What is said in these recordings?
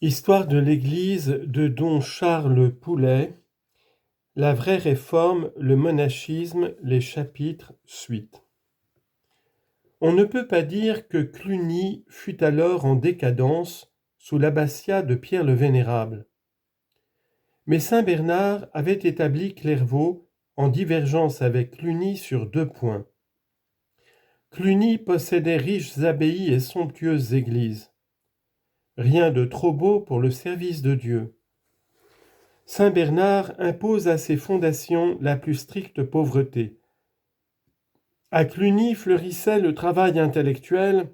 Histoire de l'Église de Don Charles Poulet, La vraie réforme, le monachisme, les chapitres suite. On ne peut pas dire que Cluny fut alors en décadence sous l'abbatiat de Pierre le Vénérable. Mais saint Bernard avait établi Clairvaux en divergence avec Cluny sur 2 points. Cluny possédait riches abbayes et somptueuses églises. Rien de trop beau pour le service de Dieu. Saint Bernard impose à ses fondations la plus stricte pauvreté. À Cluny fleurissait le travail intellectuel.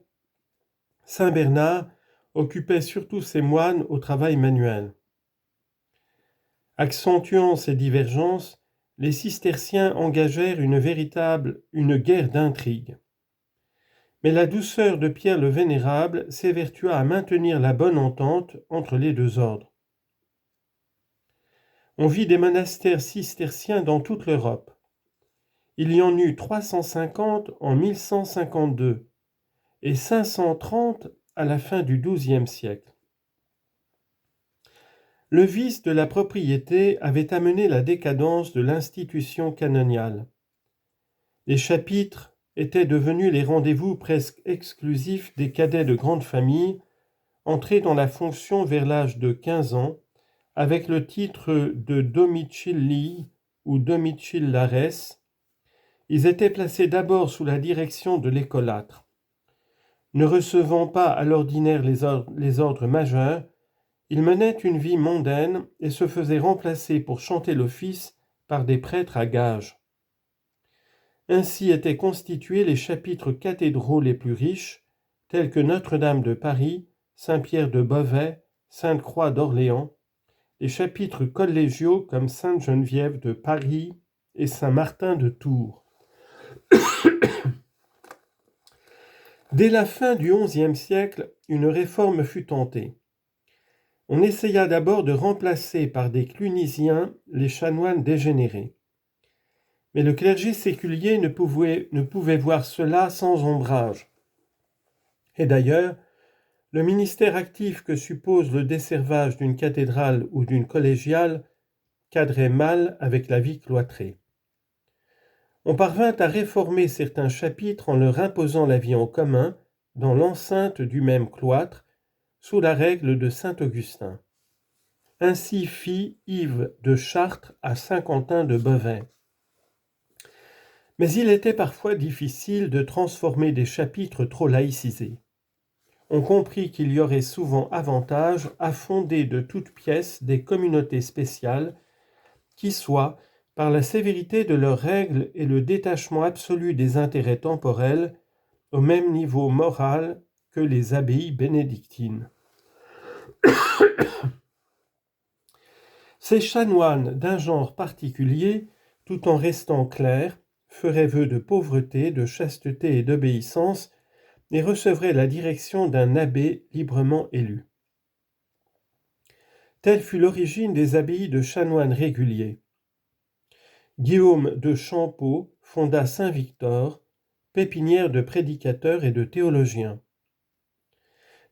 Saint Bernard occupait surtout ses moines au travail manuel. Accentuant ces divergences, les cisterciens engagèrent une guerre d'intrigue. Mais la douceur de Pierre le Vénérable s'évertua à maintenir la bonne entente entre les deux ordres. On vit des monastères cisterciens dans toute l'Europe. Il y en eut 350 en 1152 et 530 à la fin du XIIe siècle. Le vice de la propriété avait amené la décadence de l'institution canoniale. Les chapitres étaient devenus les rendez-vous presque exclusifs des cadets de grande famille, entrés dans la fonction vers l'âge de 15 ans, avec le titre de domicilii ou domicillares. Ils étaient placés d'abord sous la direction de l'écolâtre. Ne recevant pas à l'ordinaire les ordres majeurs, ils menaient une vie mondaine et se faisaient remplacer pour chanter l'office par des prêtres à gages. Ainsi étaient constitués les chapitres cathédraux les plus riches, tels que Notre-Dame de Paris, Saint-Pierre de Beauvais, Sainte-Croix d'Orléans, les chapitres collégiaux comme Sainte-Geneviève de Paris et Saint-Martin de Tours. Dès la fin du XIe siècle, une réforme fut tentée. On essaya d'abord de remplacer par des clunisiens les chanoines dégénérés. Mais le clergé séculier ne pouvait voir cela sans ombrage. Et d'ailleurs, le ministère actif que suppose le desservage d'une cathédrale ou d'une collégiale cadrait mal avec la vie cloîtrée. On parvint à réformer certains chapitres en leur imposant la vie en commun dans l'enceinte du même cloître, sous la règle de saint Augustin. Ainsi fit Yves de Chartres à Saint-Quentin de Beauvais. Mais il était parfois difficile de transformer des chapitres trop laïcisés. On comprit qu'il y aurait souvent avantage à fonder de toutes pièces des communautés spéciales qui soient, par la sévérité de leurs règles et le détachement absolu des intérêts temporels, au même niveau moral que les abbayes bénédictines. Ces chanoines d'un genre particulier, tout en restant clairs, feraient vœu de pauvreté, de chasteté et d'obéissance, et recevraient la direction d'un abbé librement élu. Telle fut l'origine des abbayes de chanoines réguliers. Guillaume de Champeaux fonda Saint-Victor, pépinière de prédicateurs et de théologiens.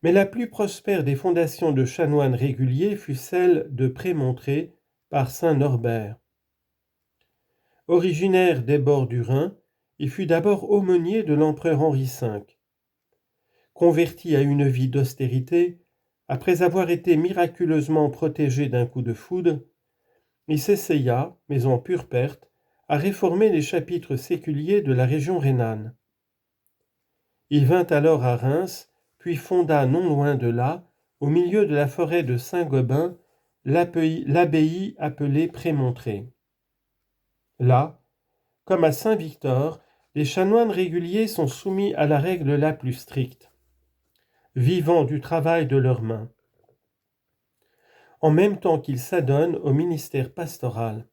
Mais la plus prospère des fondations de chanoines réguliers fut celle de Prémontré par saint Norbert. Originaire des bords du Rhin, il fut d'abord aumônier de l'empereur Henri V. Converti à une vie d'austérité, après avoir été miraculeusement protégé d'un coup de foudre, il s'essaya, mais en pure perte, à réformer les chapitres séculiers de la région rhénane. Il vint alors à Reims, puis fonda non loin de là, au milieu de la forêt de Saint-Gobain, l'abbaye appelée Prémontré. Là, comme à Saint-Victor, les chanoines réguliers sont soumis à la règle la plus stricte, vivant du travail de leurs mains, en même temps qu'ils s'adonnent au ministère pastoral.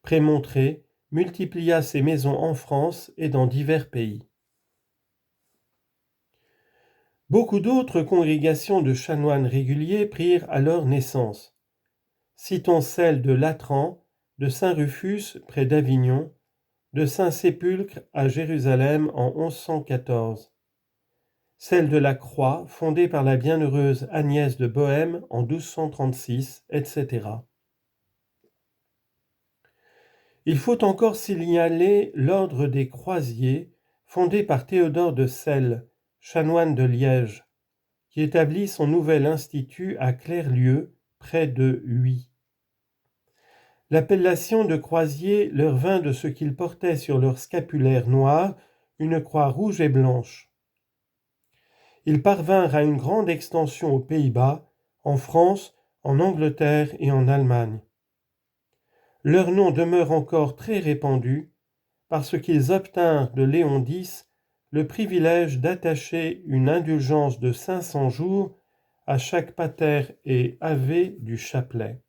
Prémontré multiplia ses maisons en France et dans divers pays. Beaucoup d'autres congrégations de chanoines réguliers prirent alors naissance. Citons celles de Latran, de Saint-Rufus près d'Avignon, de Saint-Sépulcre à Jérusalem en 1114, celle de la Croix, fondée par la bienheureuse Agnès de Bohême en 1236, etc. Il faut encore signaler l'ordre des Croisiers, fondé par Théodore de Celles, chanoine de Liège, qui établit son nouvel institut à Clairlieu, près de Huy. L'appellation de croisier leur vint de ce qu'ils portaient sur leur scapulaire noir une croix rouge et blanche. Ils parvinrent à une grande extension aux Pays-Bas, en France, en Angleterre et en Allemagne. Leur nom demeure encore très répandu parce qu'ils obtinrent de Léon X le privilège d'attacher une indulgence de 500 jours à chaque pater et ave du chapelet.